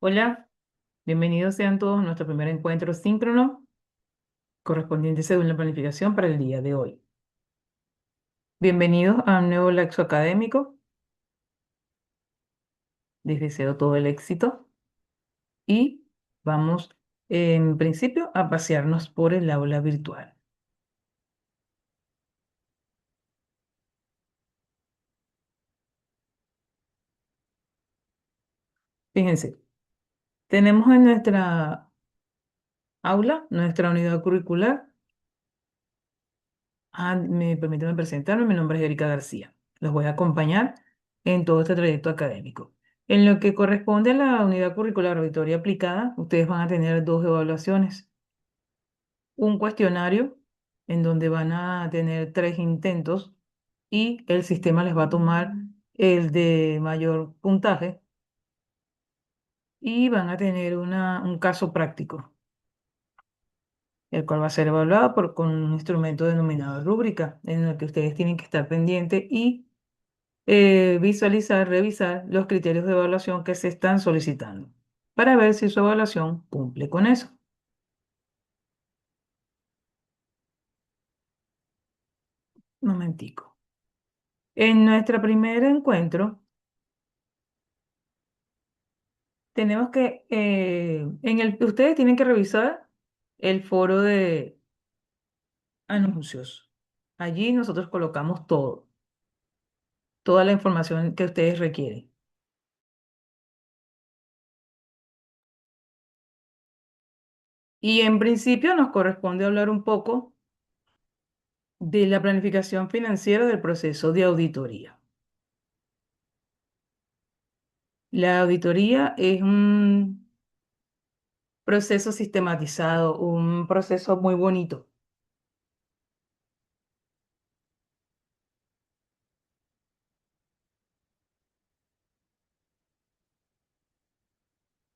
Hola, bienvenidos sean todos a nuestro primer encuentro síncrono correspondiente según la planificación para el día de hoy. Bienvenidos a un nuevo laxo académico. Les deseo todo el éxito y vamos en principio a pasearnos por el aula virtual. Fíjense, tenemos en nuestra aula, nuestra unidad curricular. Permítanme presentarme, mi nombre es Erika García. Los voy a acompañar en todo este trayecto académico. En lo que corresponde a la unidad curricular auditoría aplicada, ustedes van a tener dos evaluaciones. Un cuestionario en donde van a tener tres intentos y el sistema les va a tomar el de mayor puntaje y van a tener un caso práctico, el cual va a ser evaluado con un instrumento denominado rúbrica, en el que ustedes tienen que estar pendientes y visualizar, revisar los criterios de evaluación que se están solicitando para ver si su evaluación cumple con eso. Un momentico. En nuestro primer encuentro, tenemos que, ustedes tienen que revisar el foro de anuncios. Allí nosotros colocamos todo, toda la información que ustedes requieren. Y en principio nos corresponde hablar un poco de la planificación financiera del proceso de auditoría. La auditoría es un proceso sistematizado, un proceso muy bonito,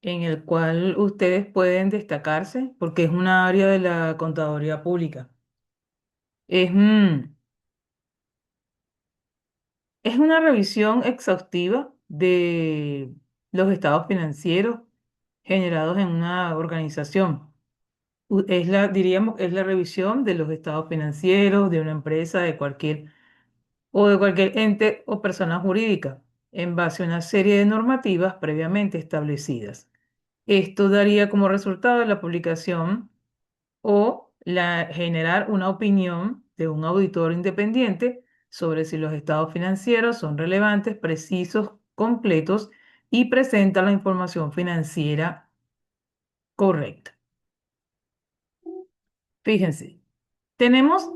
en el cual ustedes pueden destacarse porque es una área de la contaduría pública. Es, mm, es una revisión exhaustiva de los estados financieros generados en una organización. Diríamos, es la revisión de los estados financieros de una empresa, de cualquier ente o persona jurídica, en base a una serie de normativas previamente establecidas. Esto daría como resultado la publicación generar una opinión de un auditor independiente sobre si los estados financieros son relevantes, precisos, completos y presentan la información financiera correcta. Fíjense, tenemos,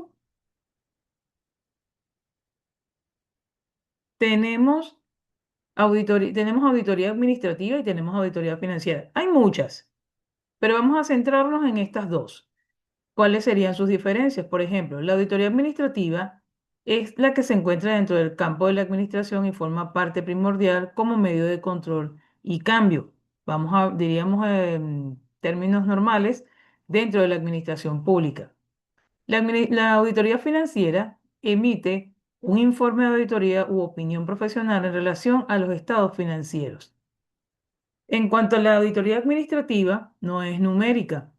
tenemos tenemos auditoría administrativa y tenemos auditoría financiera. Hay muchas, pero vamos a centrarnos en estas dos. ¿Cuáles serían sus diferencias? Por ejemplo, la auditoría administrativa es la que se encuentra dentro del campo de la administración y forma parte primordial como medio de control y cambio. Diríamos en términos normales, dentro de la administración pública. La auditoría financiera emite un informe de auditoría u opinión profesional en relación a los estados financieros. En cuanto a la auditoría administrativa, no es numérica.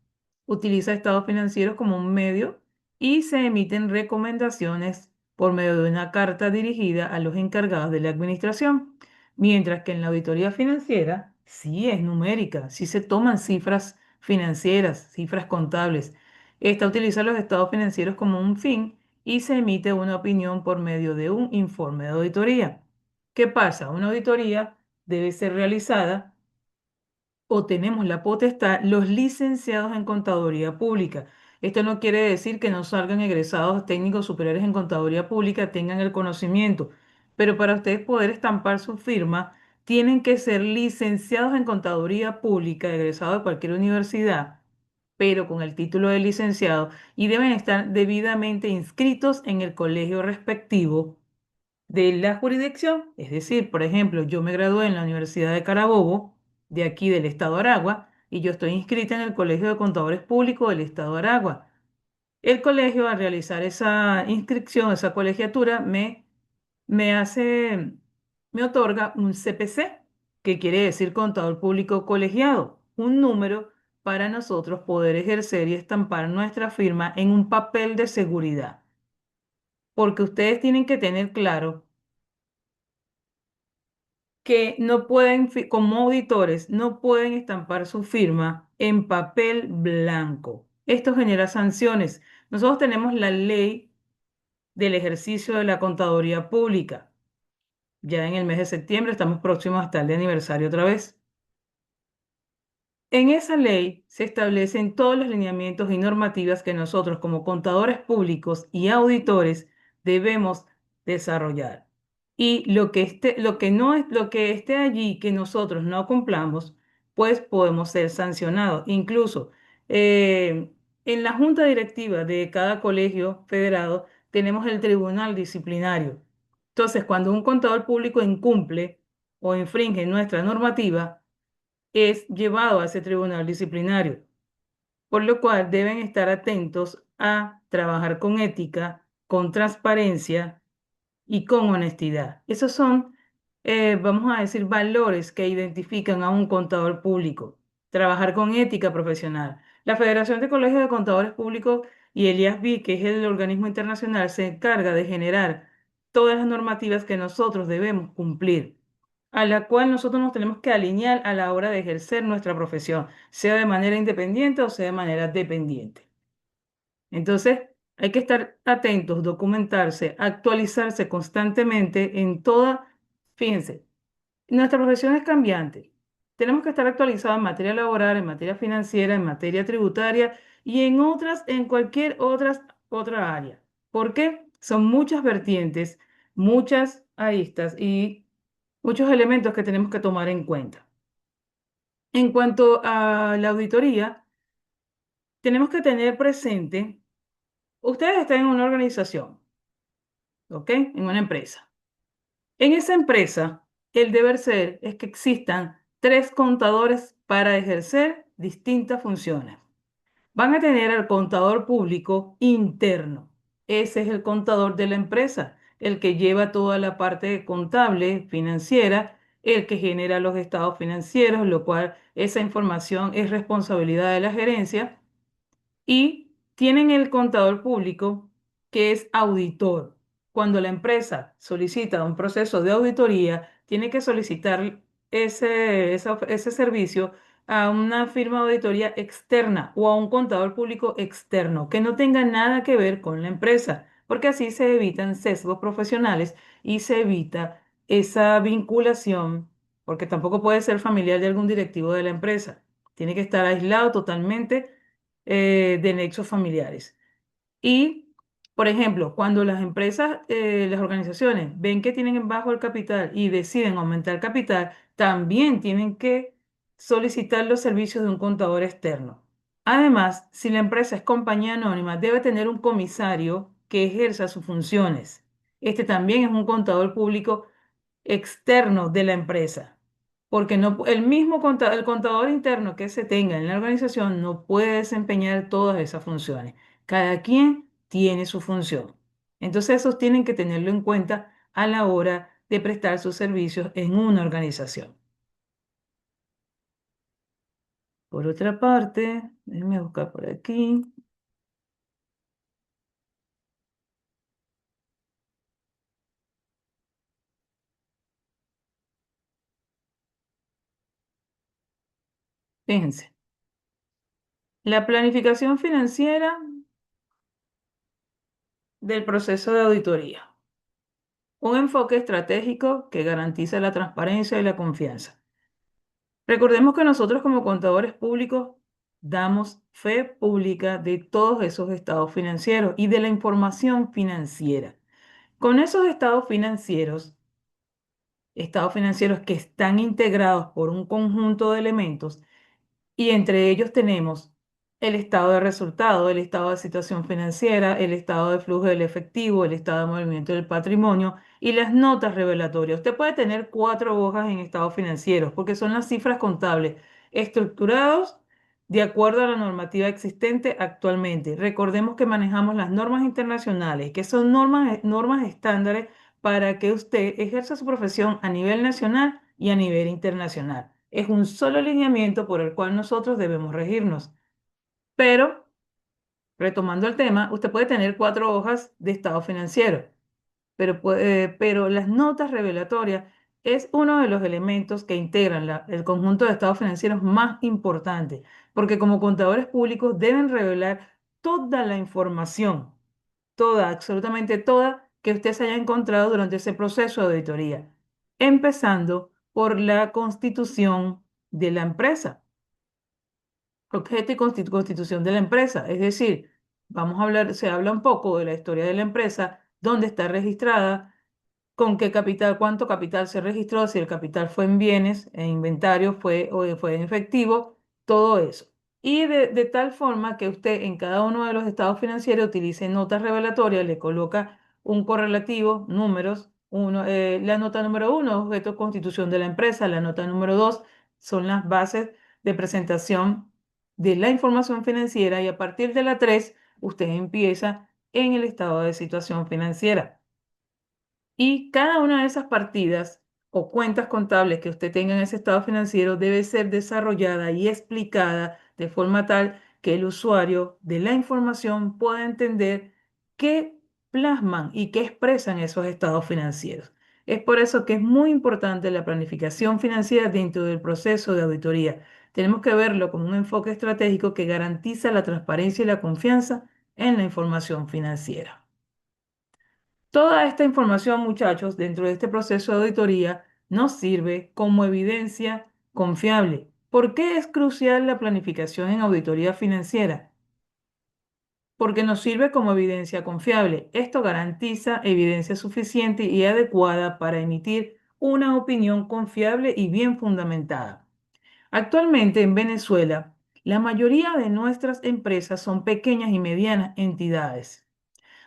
Utiliza estados financieros como un medio y se emiten recomendaciones por medio de una carta dirigida a los encargados de la administración, mientras que en la auditoría financiera sí es numérica, sí se toman cifras financieras, cifras contables. Esta utiliza los estados financieros como un fin y se emite una opinión por medio de un informe de auditoría. ¿Qué pasa? Una auditoría debe ser realizada o tenemos la potestad los licenciados en contaduría pública. Esto no quiere decir que no salgan egresados técnicos superiores en contaduría pública, tengan el conocimiento, pero para ustedes poder estampar su firma, tienen que ser licenciados en contaduría pública, egresados de cualquier universidad, pero con el título de licenciado, y deben estar debidamente inscritos en el colegio respectivo de la jurisdicción. Es decir, por ejemplo, yo me gradué en la Universidad de Carabobo, de aquí del estado de Aragua, y yo estoy inscrita en el Colegio de Contadores Públicos del estado de Aragua. El colegio, al realizar esa inscripción, esa colegiatura, me hace, me otorga un CPC, que quiere decir contador público colegiado, un número para nosotros poder ejercer y estampar nuestra firma en un papel de seguridad, porque ustedes tienen que tener claro que no pueden, como auditores, no pueden estampar su firma en papel blanco. Esto genera sanciones. Nosotros tenemos la ley del ejercicio de la contaduría pública. Ya en el mes de septiembre estamos próximos hasta el aniversario otra vez. En esa ley se establecen todos los lineamientos y normativas que nosotros como contadores públicos y auditores debemos desarrollar. Y lo que no es, lo que esté allí que nosotros no cumplamos, pues podemos ser sancionados. Incluso en la junta directiva de cada colegio federado tenemos el tribunal disciplinario. Entonces, cuando un contador público incumple o infringe nuestra normativa, es llevado a ese tribunal disciplinario, por lo cual deben estar atentos a trabajar con ética, con transparencia y con honestidad. Esos son, vamos a decir, valores que identifican a un contador público. Trabajar con ética profesional. La Federación de Colegios de Contadores Públicos y el IASB, que es el organismo internacional, se encarga de generar todas las normativas que nosotros debemos cumplir, a la cual nosotros nos tenemos que alinear a la hora de ejercer nuestra profesión, sea de manera independiente o sea de manera dependiente. Entonces, hay que estar atentos, documentarse, actualizarse constantemente en toda, fíjense, nuestra profesión es cambiante. Tenemos que estar actualizados en materia laboral, en materia financiera, en materia tributaria y en otras, en cualquier otra área. ¿Por qué? Son muchas vertientes, muchas aristas y muchos elementos que tenemos que tomar en cuenta. En cuanto a la auditoría, tenemos que tener presente, ustedes están en una organización, ¿ok? En una empresa. En esa empresa, el deber ser es que existan tres contadores para ejercer distintas funciones. Van a tener al contador público interno. Ese es el contador de la empresa, el que lleva toda la parte contable, financiera, el que genera los estados financieros, lo cual esa información es responsabilidad de la gerencia y tienen el contador público que es auditor. Cuando la empresa solicita un proceso de auditoría, tiene que solicitar ese servicio a una firma de auditoría externa o a un contador público externo que no tenga nada que ver con la empresa, porque así se evitan sesgos profesionales y se evita esa vinculación, porque tampoco puede ser familiar de algún directivo de la empresa. Tiene que estar aislado totalmente de nexos familiares. Y, por ejemplo, cuando las empresas, las organizaciones ven que tienen bajo el capital y deciden aumentar el capital, también tienen que solicitar los servicios de un contador externo. Además, si la empresa es compañía anónima, debe tener un comisario que ejerza sus funciones. Este también es un contador público externo de la empresa, porque no, el contador interno que se tenga en la organización no puede desempeñar todas esas funciones. Cada quien tiene su función. Entonces, esos tienen que tenerlo en cuenta a la hora de prestar sus servicios en una organización. Por otra parte, déjenme buscar por aquí. Fíjense, la planificación financiera del proceso de auditoría. Un enfoque estratégico que garantiza la transparencia y la confianza. Recordemos que nosotros como contadores públicos damos fe pública de todos esos estados financieros y de la información financiera. Con esos estados financieros que están integrados por un conjunto de elementos, y entre ellos tenemos el estado de resultado, el estado de situación financiera, el estado de flujo del efectivo, el estado de movimiento del patrimonio y las notas revelatorias. Usted puede tener 4 hojas en estados financieros porque son las cifras contables estructurados de acuerdo a la normativa existente actualmente. Recordemos que manejamos las normas internacionales, que son normas estándares para que usted ejerza su profesión a nivel nacional y a nivel internacional. Es un solo lineamiento por el cual nosotros debemos regirnos. Pero, retomando el tema, usted puede tener 4 hojas de estado financiero, pero las notas revelatorias es uno de los elementos que integran el conjunto de estados financieros más importante, porque como contadores públicos deben revelar toda la información, toda, absolutamente toda, que usted se haya encontrado durante ese proceso de auditoría, empezando por la constitución de la empresa, objeto y constitución de la empresa. Es decir, vamos a hablar, se habla un poco de la historia de la empresa, dónde está registrada, con qué capital, cuánto capital se registró, si el capital fue en bienes, en inventario, fue en efectivo, todo eso. Y de tal forma que usted en cada uno de los estados financieros utilice notas revelatorias, le coloca un correlativo, números, la nota número 1, objeto constitución de la empresa, la nota número 2 son las bases de presentación de la información financiera y a partir de la 3 usted empieza en el estado de situación financiera. Y cada una de esas partidas o cuentas contables que usted tenga en ese estado financiero debe ser desarrollada y explicada de forma tal que el usuario de la información pueda entender qué plasman y qué expresan esos estados financieros. Es por eso que es muy importante la planificación financiera dentro del proceso de auditoría. Tenemos que verlo como un enfoque estratégico que garantiza la transparencia y la confianza en la información financiera. Toda esta información, muchachos, dentro de este proceso de auditoría nos sirve como evidencia confiable. ¿Por qué es crucial la planificación en auditoría financiera? Porque nos sirve como evidencia confiable. Esto garantiza evidencia suficiente y adecuada para emitir una opinión confiable y bien fundamentada. Actualmente en Venezuela, la mayoría de nuestras empresas son pequeñas y medianas entidades.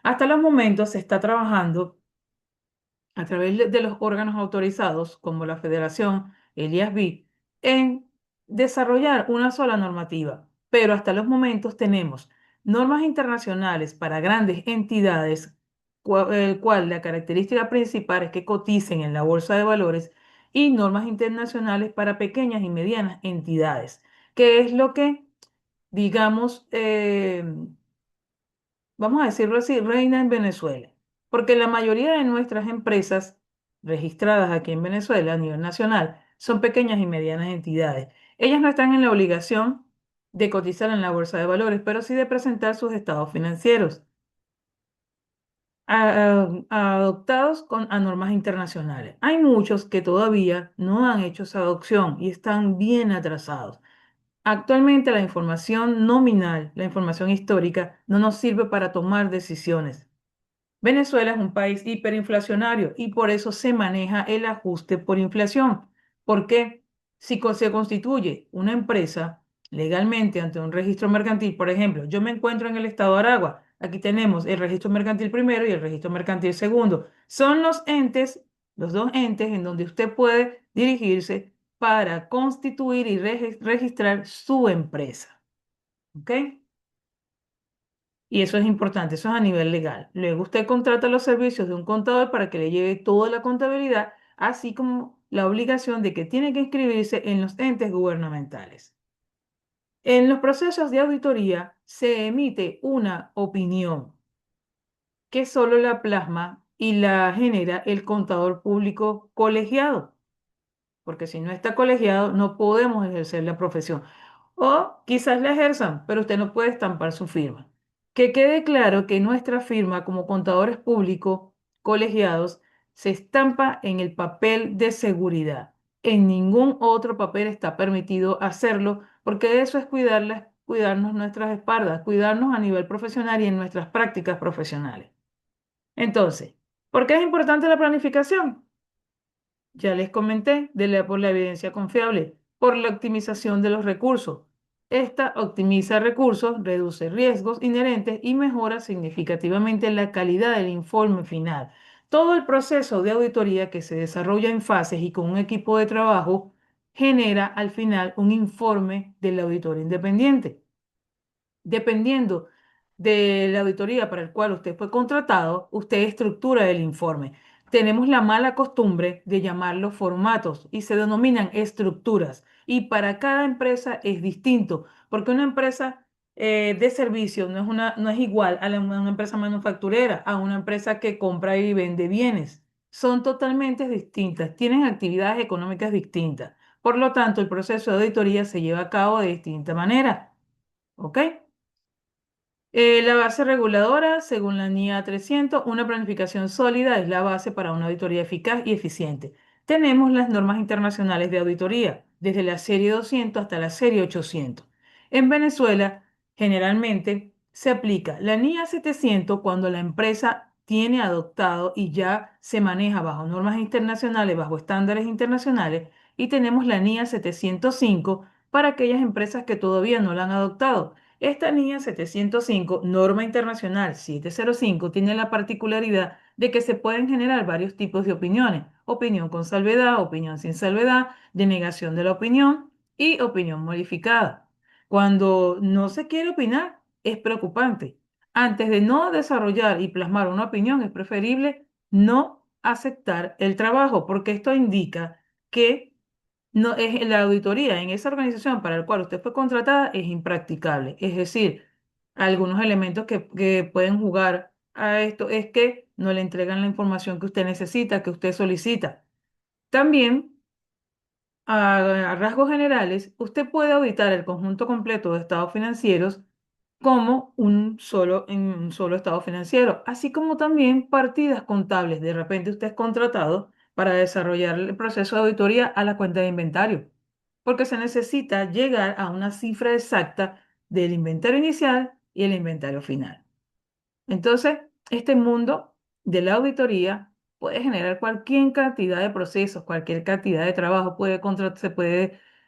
Hasta los momentos se está trabajando a través de los órganos autorizados, como la Federación, el IASB, en desarrollar una sola normativa. Pero hasta los momentos tenemos normas internacionales para grandes entidades, el cual la característica principal es que coticen en la bolsa de valores, y normas internacionales para pequeñas y medianas entidades, que es lo que, digamos, vamos a decirlo así, reina en Venezuela, porque la mayoría de nuestras empresas registradas aquí en Venezuela a nivel nacional son pequeñas y medianas entidades. Ellas no están en la obligación de cotizar en la bolsa de valores, pero sí de presentar sus estados financieros adoptados a normas internacionales. Hay muchos que todavía no han hecho esa adopción y están bien atrasados. Actualmente la información nominal, la información histórica, no nos sirve para tomar decisiones. Venezuela es un país hiperinflacionario y por eso se maneja el ajuste por inflación. Porque si se constituye una empresa legalmente ante un registro mercantil, por ejemplo, yo me encuentro en el estado de Aragua, aquí tenemos el registro mercantil primero y el registro mercantil segundo. Son los entes, los dos entes en donde usted puede dirigirse para constituir y registrar su empresa. ¿Ok? Y eso es importante, eso es a nivel legal. Luego usted contrata los servicios de un contador para que le lleve toda la contabilidad, así como la obligación de que tiene que inscribirse en los entes gubernamentales. En los procesos de auditoría se emite una opinión que solo la plasma y la genera el contador público colegiado, porque si no está colegiado no podemos ejercer la profesión. O quizás la ejerzan, pero usted no puede estampar su firma. Que quede claro que nuestra firma como contadores públicos colegiados se estampa en el papel de seguridad. En ningún otro papel está permitido hacerlo, porque eso es cuidarnos nuestras espaldas, cuidarnos a nivel profesional y en nuestras prácticas profesionales. Entonces, ¿por qué es importante la planificación? Ya les comenté por la evidencia confiable, por la optimización de los recursos. Esta optimiza recursos, reduce riesgos inherentes y mejora significativamente la calidad del informe final. Todo el proceso de auditoría que se desarrolla en fases y con un equipo de trabajo genera al final un informe del auditor independiente. Dependiendo de la auditoría para el cual usted fue contratado, usted estructura el informe. tenemos la mala costumbre de llamarlos formatos y se denominan estructuras. Y para cada empresa es distinto, porque una empresa de servicio no es igual a una empresa manufacturera, a una empresa que compra y vende bienes. Son totalmente distintas, tienen actividades económicas distintas. Por lo tanto, el proceso de auditoría se lleva a cabo de distinta manera. ¿Ok? La base reguladora, según la NIA 300, una planificación sólida es la base para una auditoría eficaz y eficiente. Tenemos las normas internacionales de auditoría, desde la serie 200 hasta la serie 800. En Venezuela, generalmente se aplica la NIA 700 cuando la empresa tiene adoptado y ya se maneja bajo normas internacionales, bajo estándares internacionales, y tenemos la NIA 705 para aquellas empresas que todavía no la han adoptado. Esta NIA 705, norma internacional 705, tiene la particularidad de que se pueden generar varios tipos de opiniones: opinión con salvedad, opinión sin salvedad, denegación de la opinión y opinión modificada. Cuando no se quiere opinar, es preocupante. Antes de no desarrollar y plasmar una opinión, es preferible no aceptar el trabajo, porque esto indica que no es la auditoría en esa organización para la cual usted fue contratada es impracticable. Es decir, algunos elementos que pueden jugar a esto es que no le entregan la información que usted necesita, que usted solicita. También, a rasgos generales, usted puede auditar el conjunto completo de estados financieros como en un solo estado financiero, así como también partidas contables. De repente usted es contratado para desarrollar el proceso de auditoría a la cuenta de inventario, porque se necesita llegar a una cifra exacta del inventario inicial y el inventario final. Entonces, este mundo de la auditoría puede generar cualquier cantidad de procesos, cualquier cantidad de trabajo.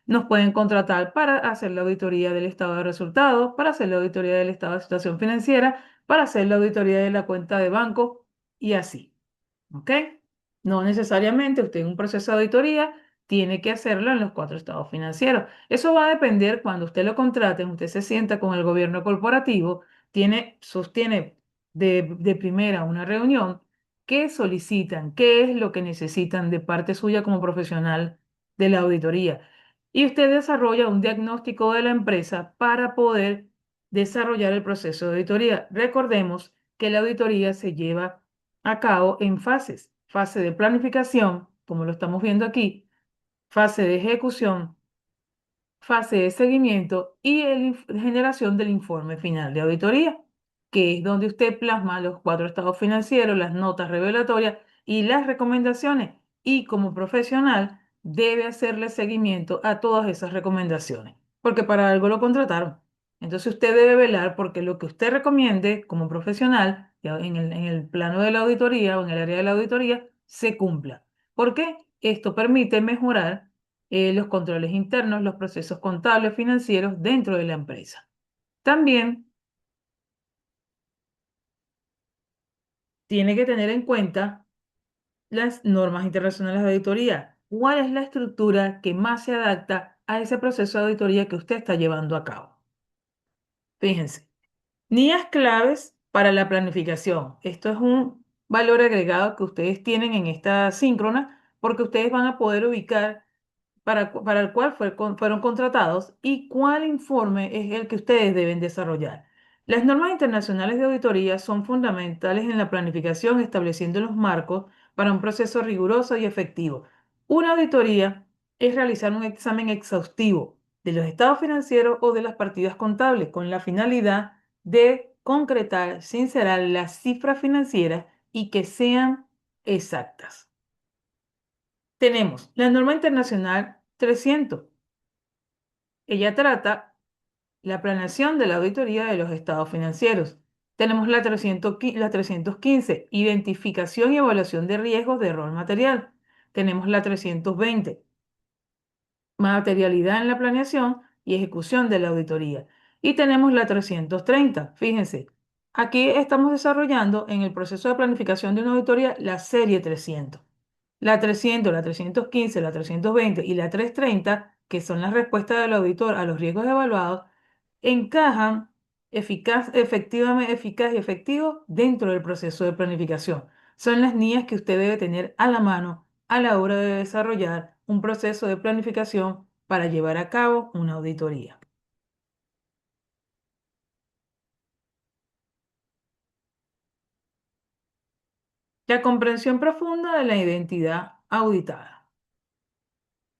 Nos pueden contratar para hacer la auditoría del estado de resultados, para hacer la auditoría del estado de situación financiera, para hacer la auditoría de la cuenta de banco y así. ¿Ok? No necesariamente usted en un proceso de auditoría tiene que hacerlo en los cuatro estados financieros. Eso va a depender cuando usted lo contrate, usted se sienta con el gobierno corporativo, sostiene de primera una reunión, qué solicitan, qué es lo que necesitan de parte suya como profesional de la auditoría. Y usted desarrolla un diagnóstico de la empresa para poder desarrollar el proceso de auditoría. Recordemos que la auditoría se lleva a cabo en fases: fase de planificación, como lo estamos viendo aquí, fase de ejecución, fase de seguimiento y generación del informe final de auditoría, que es donde usted plasma los cuatro estados financieros, las notas revelatorias y las recomendaciones. Y como profesional debe hacerle seguimiento a todas esas recomendaciones, porque para algo lo contrataron. Entonces usted debe velar porque lo que usted recomiende como profesional ya en el plano de la auditoría o en el área de la auditoría se cumpla. ¿Por qué? Esto permite mejorar los controles internos, los procesos contables financieros dentro de la empresa. También tiene que tener en cuenta las normas internacionales de auditoría. ¿Cuál es la estructura que más se adapta a ese proceso de auditoría que usted está llevando a cabo? Fíjense, NIAs claves para la planificación. Esto es un valor agregado que ustedes tienen en esta síncrona, porque ustedes van a poder ubicar para el cual fueron contratados y cuál informe es el que ustedes deben desarrollar. Las normas internacionales de auditoría son fundamentales en la planificación, estableciendo los marcos para un proceso riguroso y efectivo. Una auditoría es realizar un examen exhaustivo de los estados financieros o de las partidas contables con la finalidad de concretar, sincerar las cifras financieras y que sean exactas. Tenemos la norma internacional 300. Ella trata la planeación de la auditoría de los estados financieros. Tenemos la 315, identificación y evaluación de riesgos de error material. Tenemos la 320, materialidad en la planeación y ejecución de la auditoría. Y tenemos la 330. Fíjense, aquí estamos desarrollando en el proceso de planificación de una auditoría la serie 300. La 300, la 315, la 320 y la 330, que son las respuestas del auditor a los riesgos evaluados, encajan efectivamente, eficaz y efectivo dentro del proceso de planificación. son las guías que usted debe tener a la mano a la hora de desarrollar un proceso de planificación para llevar a cabo una auditoría. La comprensión profunda de la identidad auditada.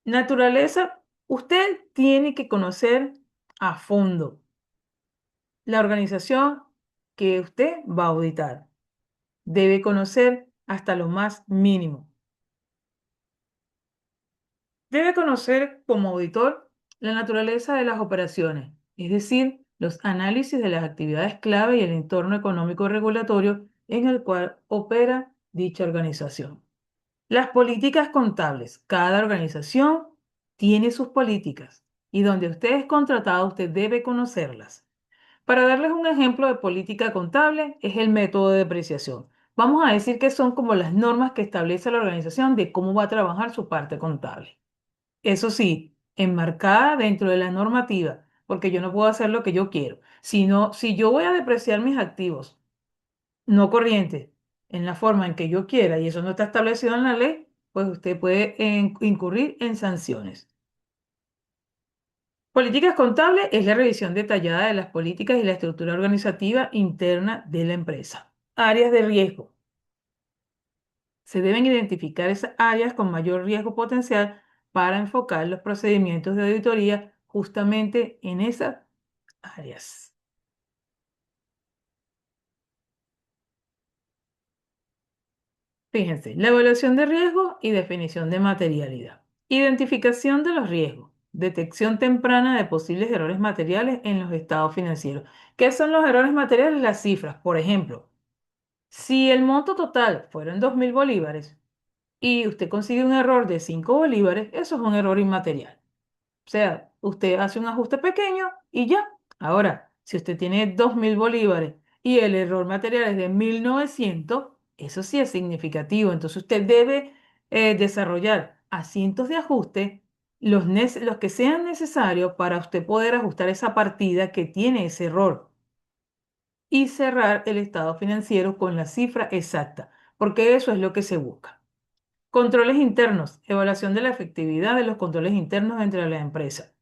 Naturaleza, usted tiene que conocer a fondo la organización que usted va a auditar. Debe conocer hasta lo más mínimo. Debe conocer como auditor la naturaleza de las operaciones, es decir, los análisis de las actividades clave y el entorno económico regulatorio en el cual opera dicha organización. Las políticas contables. Cada organización tiene sus políticas y donde usted es contratado, usted debe conocerlas. Para darles un ejemplo de política contable, es el método de depreciación. Vamos a decir que son como las normas que establece la organización de cómo va a trabajar su parte contable. Eso sí, enmarcada dentro de la normativa, porque yo no puedo hacer lo que yo quiero. Sino, si yo voy a depreciar mis activos no corrientes en la forma en que yo quiera y eso no está establecido en la ley, pues usted puede incurrir en sanciones. Políticas contables es la revisión detallada de las políticas y la estructura organizativa interna de la empresa. Áreas de riesgo. Se deben identificar esas áreas con mayor riesgo potencial para enfocar los procedimientos de auditoría justamente en esas áreas. Fíjense, la evaluación de riesgo y definición de materialidad. Identificación de los riesgos. Detección temprana de posibles errores materiales en los estados financieros. ¿Qué son los errores materiales? Las cifras. Por ejemplo, si el monto total fueron 2.000 bolívares y usted consigue un error de 5 bolívares, eso es un error inmaterial. O sea, usted hace un ajuste pequeño y ya. Ahora, si usted tiene 2.000 bolívares y el error material es de 1.900, eso sí es significativo. Entonces usted debe desarrollar asientos de ajuste, los que sean necesarios para usted poder ajustar esa partida que tiene ese error y cerrar el estado financiero con la cifra exacta, porque eso es lo que se busca. Controles internos, evaluación de la efectividad de los controles internos entre las empresas.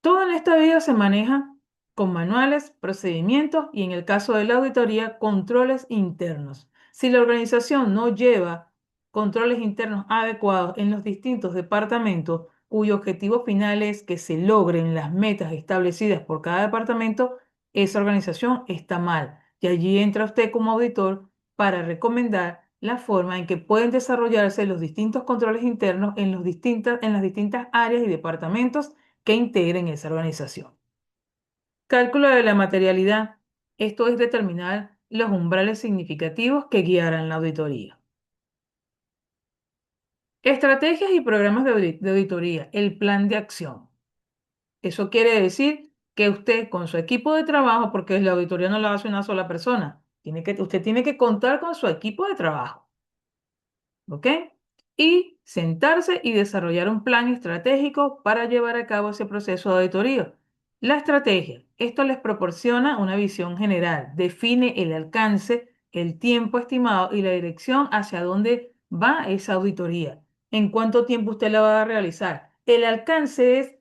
Todo en esta vida se maneja con manuales, procedimientos y en el caso de la auditoría, controles internos. Si la organización no lleva controles internos adecuados en los distintos departamentos, cuyo objetivo final es que se logren las metas establecidas por cada departamento, esa organización está mal. Y allí entra usted como auditor para recomendar la forma en que pueden desarrollarse los distintos controles internos en las distintas áreas y departamentos que integren esa organización. Cálculo de la materialidad. Esto es determinar los umbrales significativos que guiarán la auditoría. Estrategias y programas de auditoría. El plan de acción. Eso quiere decir que usted con su equipo de trabajo, porque la auditoría no la hace una sola persona, usted tiene que contar con su equipo de trabajo. ¿Ok? Y sentarse y desarrollar un plan estratégico para llevar a cabo ese proceso de auditoría. La estrategia, esto les proporciona una visión general, define el alcance, el tiempo estimado y la dirección hacia dónde va esa auditoría, en cuánto tiempo usted la va a realizar. El alcance es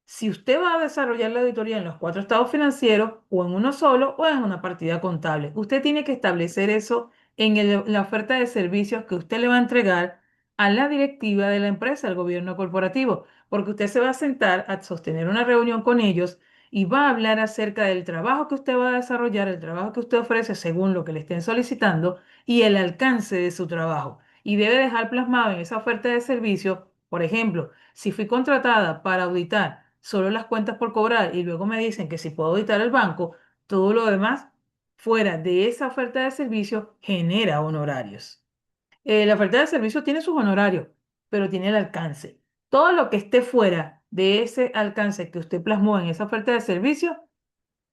si usted va a desarrollar la auditoría en los cuatro estados financieros o en uno solo o en una partida contable. Usted tiene que establecer eso en la oferta de servicios que usted le va a entregar a la directiva de la empresa, al gobierno corporativo, porque usted se va a sentar a sostener una reunión con ellos y va a hablar acerca del trabajo que usted va a desarrollar, el trabajo que usted ofrece según lo que le estén solicitando y el alcance de su trabajo. Y debe dejar plasmado en esa oferta de servicio, por ejemplo, si fui contratada para auditar solo las cuentas por cobrar y luego me dicen que si puedo auditar el banco, todo lo demás fuera de esa oferta de servicio genera honorarios. La oferta de servicio tiene sus honorarios, pero tiene el alcance. Todo lo que esté fuera de ese alcance que usted plasmó en esa oferta de servicio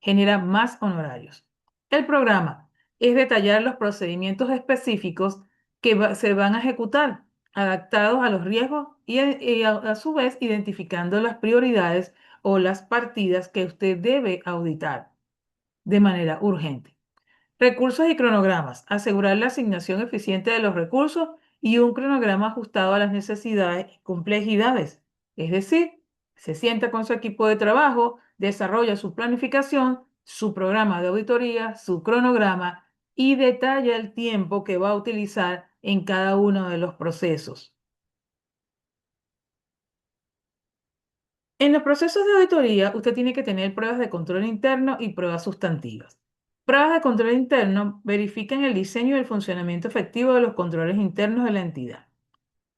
genera más honorarios. El programa es detallar los procedimientos específicos que se van a ejecutar, adaptados a los riesgos y a su vez identificando las prioridades o las partidas que usted debe auditar de manera urgente. Recursos y cronogramas. Asegurar la asignación eficiente de los recursos y un cronograma ajustado a las necesidades y complejidades. Es decir, se sienta con su equipo de trabajo, desarrolla su planificación, su programa de auditoría, su cronograma y detalla el tiempo que va a utilizar en cada uno de los procesos. En los procesos de auditoría, usted tiene que tener pruebas de control interno y pruebas sustantivas. Pruebas de control interno verifican el diseño y el funcionamiento efectivo de los controles internos de la entidad.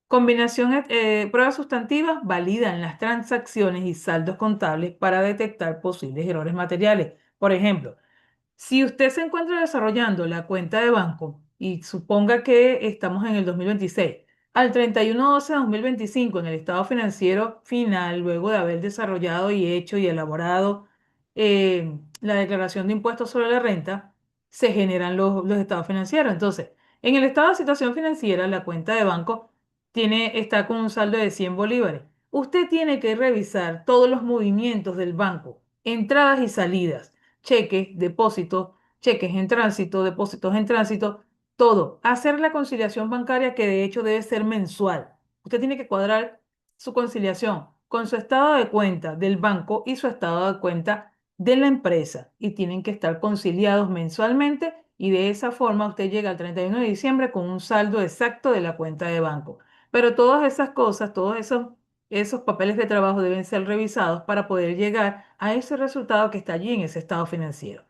Pruebas sustantivas validan las transacciones y saldos contables para detectar posibles errores materiales. Por ejemplo, si usted se encuentra desarrollando la cuenta de banco y suponga que estamos en el 2026, al 31/12/2025 en el estado financiero final, luego de haber desarrollado y hecho y elaborado la declaración de impuestos sobre la renta, se generan los estados financieros. Entonces, en el estado de situación financiera, la cuenta de banco está con un saldo de 100 bolívares. Usted tiene que revisar todos los movimientos del banco, entradas y salidas, cheques, depósitos, cheques en tránsito, depósitos en tránsito, todo. Hacer la conciliación bancaria que de hecho debe ser mensual. Usted tiene que cuadrar su conciliación con su estado de cuenta del banco y su estado de cuenta de la empresa y tienen que estar conciliados mensualmente y de esa forma usted llega al 31 de diciembre con un saldo exacto de la cuenta de banco. Pero todas esas cosas, esos papeles de trabajo deben ser revisados para poder llegar a ese resultado que está allí en ese estado financiero.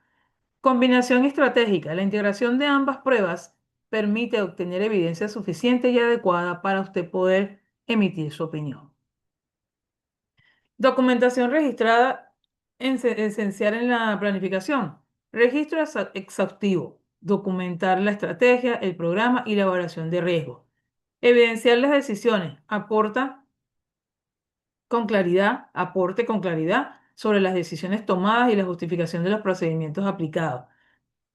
Combinación estratégica. La integración de ambas pruebas permite obtener evidencia suficiente y adecuada para usted poder emitir su opinión. Documentación registrada esencial en la planificación. Registro exhaustivo. Documentar la estrategia, el programa y la evaluación de riesgos. Evidenciar las decisiones. Aporte con claridad sobre las decisiones tomadas y la justificación de los procedimientos aplicados.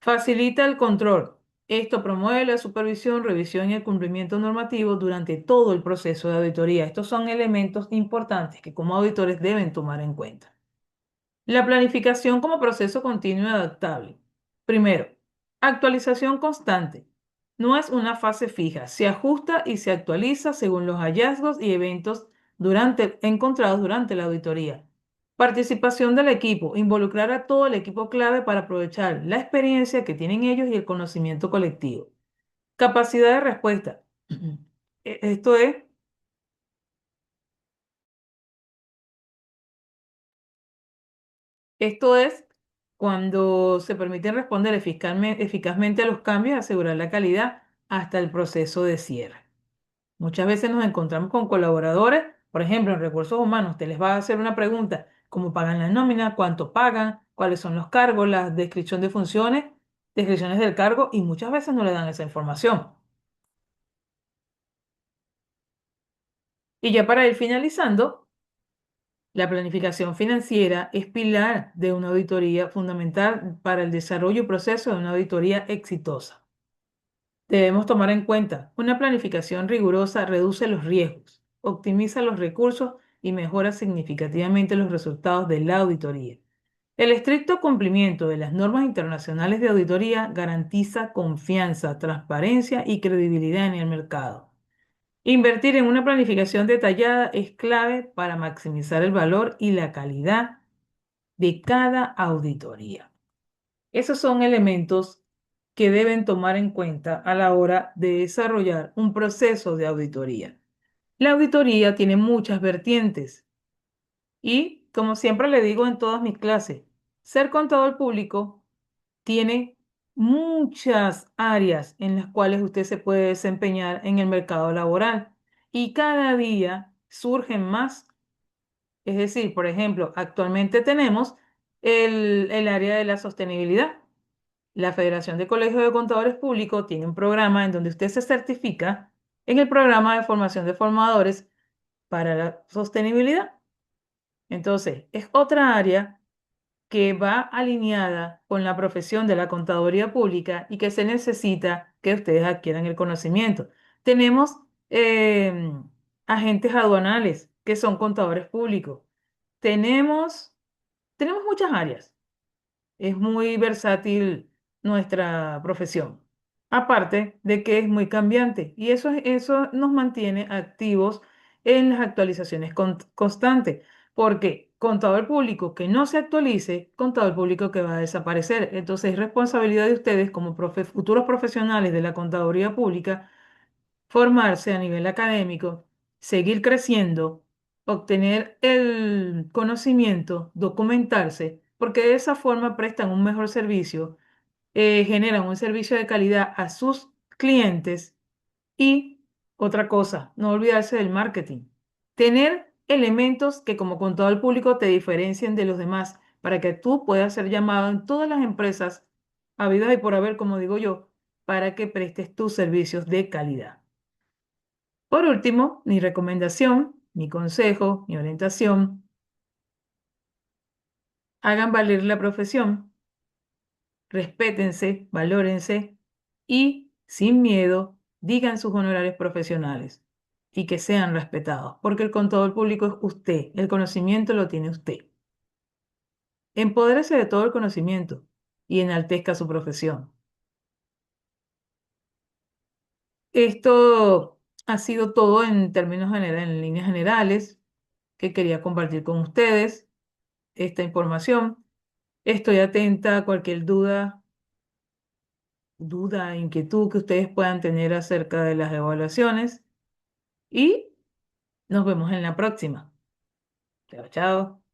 Facilita el control. Esto promueve la supervisión, revisión y el cumplimiento normativo durante todo el proceso de auditoría. Estos son elementos importantes que como auditores deben tomar en cuenta. La planificación como proceso continuo y adaptable. Primero, actualización constante. No es una fase fija, se ajusta y se actualiza según los hallazgos y eventos encontrados durante la auditoría. Participación del equipo, involucrar a todo el equipo clave para aprovechar la experiencia que tienen ellos y el conocimiento colectivo. Capacidad de respuesta. Esto es Esto es cuando se permite responder eficazmente a los cambios y asegurar la calidad hasta el proceso de cierre. Muchas veces nos encontramos con colaboradores, por ejemplo, en recursos humanos, usted les va a hacer una pregunta, ¿cómo pagan la nómina? ¿Cuánto pagan? ¿Cuáles son los cargos? La descripción de funciones, descripciones del cargo, y muchas veces no le dan esa información. Y ya para ir finalizando, la planificación financiera es pilar de una auditoría fundamental para el desarrollo y proceso de una auditoría exitosa. Debemos tomar en cuenta, una planificación rigurosa reduce los riesgos, optimiza los recursos y mejora significativamente los resultados de la auditoría. El estricto cumplimiento de las normas internacionales de auditoría garantiza confianza, transparencia y credibilidad en el mercado. Invertir en una planificación detallada es clave para maximizar el valor y la calidad de cada auditoría. Esos son elementos que deben tomar en cuenta a la hora de desarrollar un proceso de auditoría. La auditoría tiene muchas vertientes y, como siempre le digo en todas mis clases, ser contador público tiene muchas áreas en las cuales usted se puede desempeñar en el mercado laboral y cada día surgen más. Es decir, por ejemplo, actualmente tenemos el área de la sostenibilidad. La Federación de Colegios de Contadores Públicos tiene un programa en donde usted se certifica en el programa de formación de formadores para la sostenibilidad. Entonces, es otra área que va alineada con la profesión de la contaduría pública y que se necesita que ustedes adquieran el conocimiento. Tenemos agentes aduanales que son contadores públicos. Tenemos, tenemos muchas áreas. Es muy versátil nuestra profesión. Aparte de que es muy cambiante y eso nos mantiene activos en las actualizaciones constantes. Porque contador público que no se actualice, contador público que va a desaparecer. Entonces es responsabilidad de ustedes como futuros profesionales de la contaduría pública formarse a nivel académico, seguir creciendo, obtener el conocimiento, documentarse, porque de esa forma prestan un mejor servicio, generan un servicio de calidad a sus clientes y otra cosa, no olvidarse del marketing. Tener elementos que como contador público te diferencien de los demás para que tú puedas ser llamado en todas las empresas habidas y por haber, como digo yo, para que prestes tus servicios de calidad. Por último, mi recomendación, mi consejo, mi orientación, hagan valer la profesión, respétense, valórense y sin miedo digan sus honorarios profesionales y que sean respetados, porque el contador público es usted, el conocimiento lo tiene usted. Empodérese de todo el conocimiento y enaltezca su profesión. Esto ha sido todo en términos generales, en líneas generales, que quería compartir con ustedes esta información. Estoy atenta a cualquier inquietud que ustedes puedan tener acerca de las evaluaciones y nos vemos en la próxima. Chao, chao.